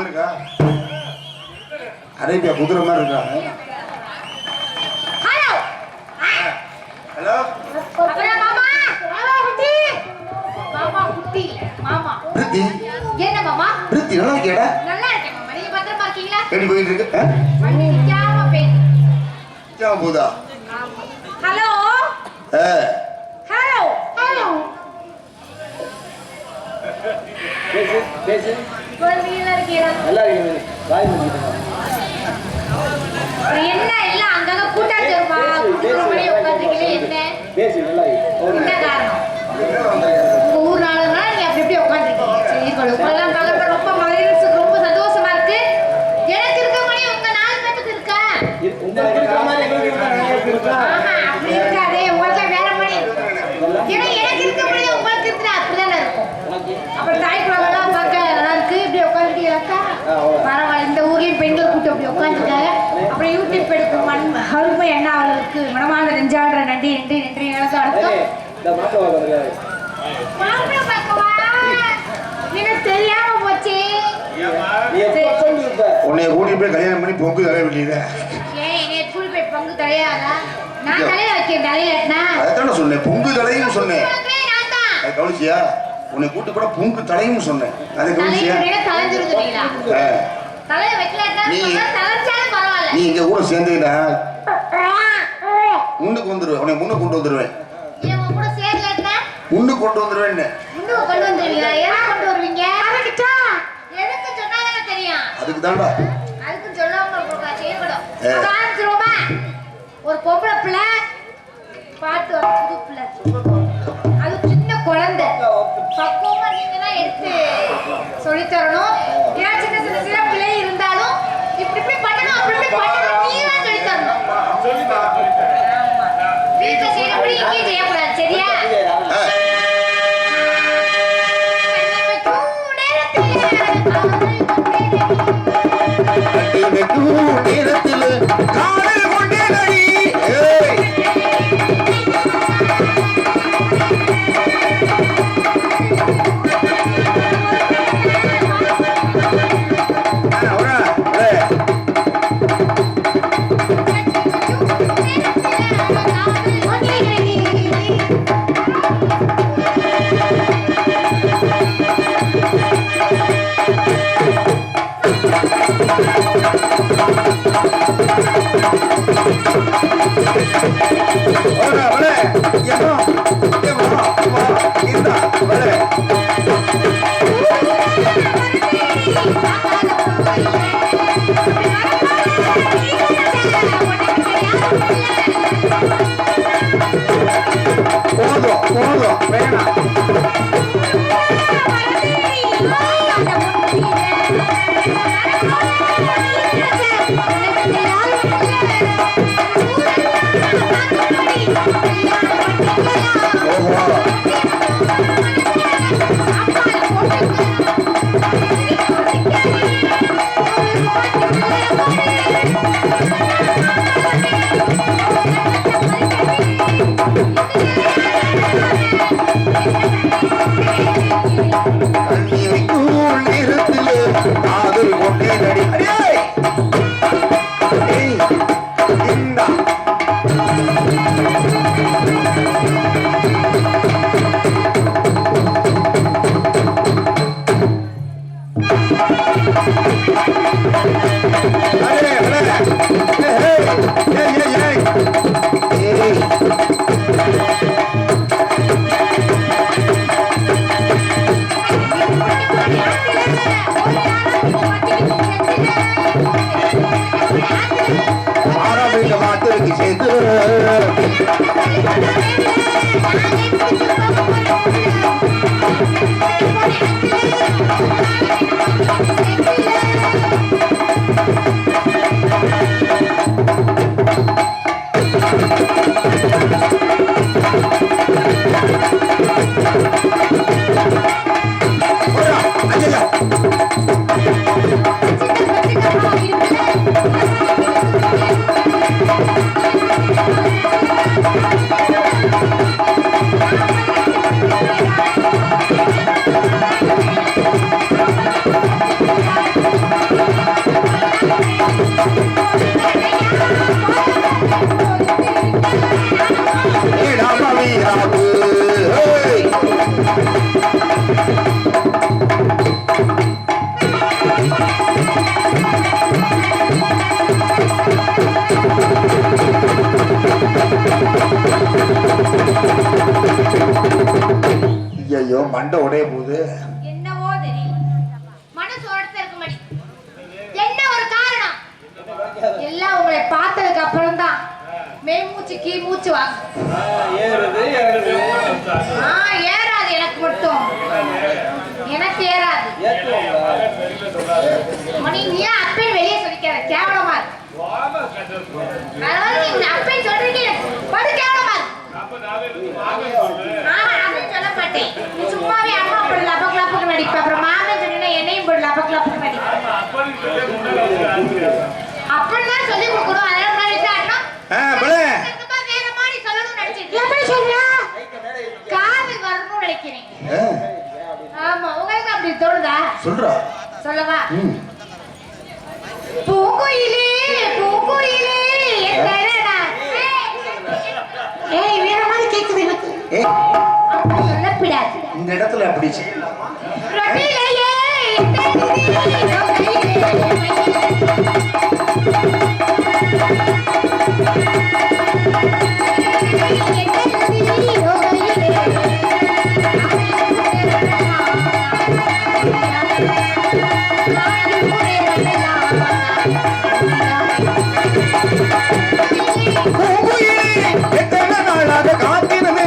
மாதிரி இருக்கா? அரேபியா குதிரை மாதிரி இருக்கா? ஹலோ என்ன மாமா? பிரித்தி நல்லா இருக்கேடா? நல்லா இருக்கேன் மாமா. நீங்க பத்திரமா இருக்கீங்களா? எப்படி போயிட்டு இருக்கு? வண்டி நிக்காம போயிட்டு. நிக்காம போதா? ஹலோ ஹலோ ஹலோ பேசு பேசு. நல்லா இருக்கீங்களா? நல்லா இருக்கேன். வாய் மூடிட்டு. என்ன எல்லாம் அங்கங்க கூட்டாச்சு வருமா? கூட்டமணி உட்கார்ந்திருக்கீங்களே என்ன? பேசு நல்லா இருக்கு. என்ன காரணம்? உங்க ஊர் நாளுனா நீங்க அப்படி இப்படி உட்கார்ந்திருக்கீங்க. சரி உங்களெல்லாம் பார்க்கறது ரொம்ப மகிழ்ச்சி, ரொம்ப சந்தோஷமா இருக்கு. எனக்கு இருக்க மாதிரி உங்க நாலு பேருக்கு இருக்கா? உங்களுக்கு இருக்க மாதிரி எங்களுக்கு இருக்கா? ஆஹா அப்படி இருக்காதே. உங்களுக்கு வேற மாதிரி ஏன்னா எனக்கு இருக்க மாதிரி உங்களுக்கு இருந்தா அப்படிதானே இருக்கும். அப்புறம் தாய் குழந்தைலாம் பார்க்க நல்லா இருக்கு. இப்படி உட்காந்துருக்கீங்களா? பரவாயில்ல. இந்த ஊர்லயும் பெண்கள் கூட்டம் அப்படி உட்காந்துருக்காங்க. அப்புறம் யூடியூப் எடுக்கும் அருமை என்ன அவளுக்கு மனமார்ந்த நெஞ்சாடுற நன்றி நன்றி நன்றி எனக்கு அர்த்தம். மாப்பிள்ளை பார்க்கவா? எனக்கு தெரியாம போச்சு. உன்னைய கூட்டிட்டு போய் கல்யாணம் பண்ணி பொங்கு தலை வெளியில. ஏன் என்னைய கூட்டி போய் பொங்கு தலையாதா? நான் தலையில வைக்கிறேன். தலையிலனா அதான் சொன்னேன், பொங்கு தலையும் சொன்னேன். நான் தான் அது கவனிச்சியா? உன்னை கூட்டு கூட பொங்கு தலையும் சொன்னேன். அது கவனிச்சியா? தலைஞ்சிருந்தீங்களா? தலைய வைக்கலன்னா தலைச்சாலும் பரவாயில்ல. நீ இங்க கூட சேர்ந்துடா முன்னுக்கு வந்துருவேன். உன்னை முன்னுக்கு கொண்டு வந்துருவேன். ஏன் உங்க கூட சேர்லன்னா முன்னுக்கு கொண்டு வந்துருவேன். முன்னுக்கு கொண்டு வந்துருவீங்களா? ஏன் கொண்டு வருவீங்க? அதுக்குட்டா எதுக்கு சொன்னாதானே தெரியும். அதுக்கு தான்டா. அதுக்கு சொல்லாம செய்யக்கூடாது. காமிச்சிருவோமா? ஒரு பொம்பளை பிள்ளை பாட்டு ஒரு புது பிள்ளை, அது சின்ன குழந்தை, பக்குவமா நீங்க தான் எடுத்து சொல்லித்தரணும். ஏன் சின்ன சின்ன சின்ன பிள்ளை இருந்தாலும் இப்படி இப்படி பண்ணணும் அப்படி இப்படி பண்ணணும் நீங்க தான் சொல்லித்தரணும். வீட்டுல செய்யறபடி இங்கேயும் செய்யக்கூடாது. சரியா? மண்டை உடைய போகுது. என்னவோ தெரியும். மனசு உடத்த இருக்க மாட்டி. என்ன ஒரு காரணம்? எல்லாம் உங்களை பார்த்ததுக்கு அப்புறம் தான் மேமூச்சு கீ மூச்சு வாங்க. ஏறாது எனக்கு மட்டும். எனக்கு ஏறாது. மணி நீ அப்பே வெளியே சொல்லிக்காத, கேவலமா இருக்கு. அதாவது நீ அப்பே சொல்றீங்க படு கேவலமா இருக்கு. அப்படின்னு சொல்ல மாட்டேன். நீ சும்மாவே அம்மா போடல அப்பக்கு நடிப்ப, அப்புறம் மாமன் சொன்னா என்னையும் போடல அப்பக்கு நடிப்ப. அப்படிதான் சொல்லி கொடுக்கணும். அதெல்லாம் முன்னாடி காட்டணும். வேற மாதிரி சொல்லணும்னு நினைச்சிருக்கேன். எப்படி சொல்றா? காது வரணும்னு நினைக்கிறேன். ஆமா, உங்களுக்கு அப்படி தோணுதா? சொல்றா. சொல்லவா? பூங்குயிலே பூங்குயிலே என்னடா? ஏய் வேற மாதிரி கேக்குது எனக்கு. அப்படி சொல்லக்கூடாது. இந்த இடத்துல அப்படி ரபிலையே எத்தனை நாளாக காத்திருந்தே.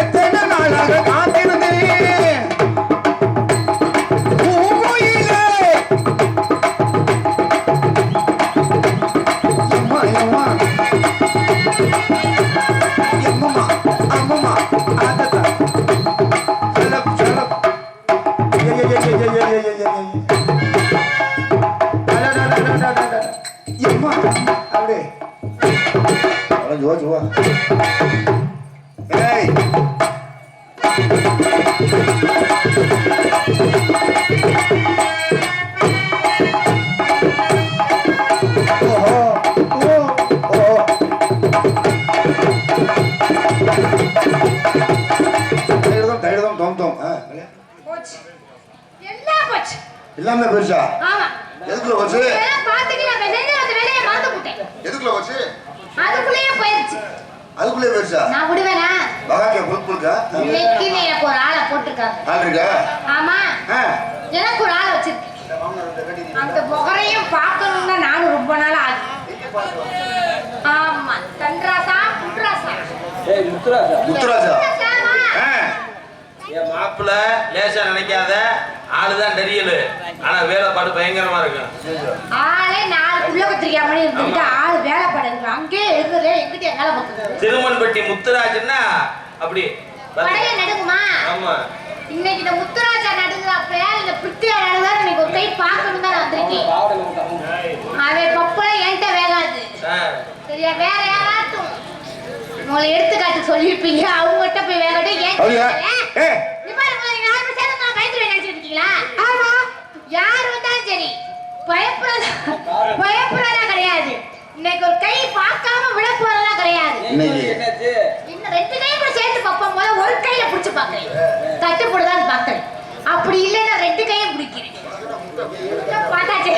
எத்தனை நாளாக காத்திருந்தேன். பூங்குயிலே. அம்மா அம்மா அம்மம்மா அம்மம்மா ஆததா சலப் சலப் அம்மா அப்படியே ஜோ ஜோ. ஏய் ஓஹோ ஓ கைடுதம் தோம் தோம். போச்சு. எல்லாம் போச்சு. எல்லாமே பெருசா? ஆமா. எதுக்குள்ள போச்சு? எல்லாம் பாத்துட்டு நான் செஞ்ச அந்த வேலையை மறந்து போட்டேன். எதுக்குள்ள போச்சு? அதுக்குள்ளேயே போயிருச்சு. அதுக்குள்ளே பெருசா? நான் விடுவேனா? பகாக்கே புல்புல்கா? இன்னைக்கு எனக்கு ஒரு ஆளை போட்டுருக்காங்க. ஆள் இருக்கா? ஆமா. எனக்கு ஒரு ஆளை வச்சிருக்கு. அந்த முகரையும் பார்க்கணும்னா நானும் ரொம்ப நாள் ஆகுது. ஆமா. தன்ராசா புன்ராசா. ஏய் முத்துராஜா. முத்துராஜா. என் மாப்பிள்ள லேசா நினைக்காத ஆளுதான் தெரியல. ஆனா வேலைப்பாடு பயங்கரமா இருக்கும். ஆளே 4 புள்ள கத்திரிக்கா மாதிரி இருந்துட்டு ஆளு வேலைப்பாடு இருக்கு. அங்கேயே இருக்கிறே எங்கிட்ட வேலை பார்க்குது. திருமன்பட்டி முத்துராஜன்னா அப்படி படைய நடுங்குமா? ஆமா. இன்னைக்கு இந்த முத்துராஜா நடுங்குறப்ப இந்த பிரித்தியா நடுங்குறா இன்னைக்கு ஒரு கை பார்க்கணும் தான் வந்திருக்கேன். அவன் பப்பல என்கிட்ட வேகாது. சரியா? வேற யாராட்டும் உங்களை எடுத்துக்காட்டு சொல்லியிருப்பீங்க. அவங்ககிட்ட போய் வேகட்டும். ஏன் ஆமா. யார் வந்தாலும் சரி பயப்படாத கிடையாது. இன்னைக்கு ஒரு கை பார்க்காம விட போறதெல்லாம் கிடையாது. இன்னும் 2 கையும் கூட சேர்த்து பார்ப்போம். போது ஒரு கையில பிடிச்சு பாக்குறேன். தட்டுப்படுதான்னு பாக்குறேன். அப்படி இல்லைன்னா 2 கையும் பிடிக்கிறேன். பார்த்தாச்சு.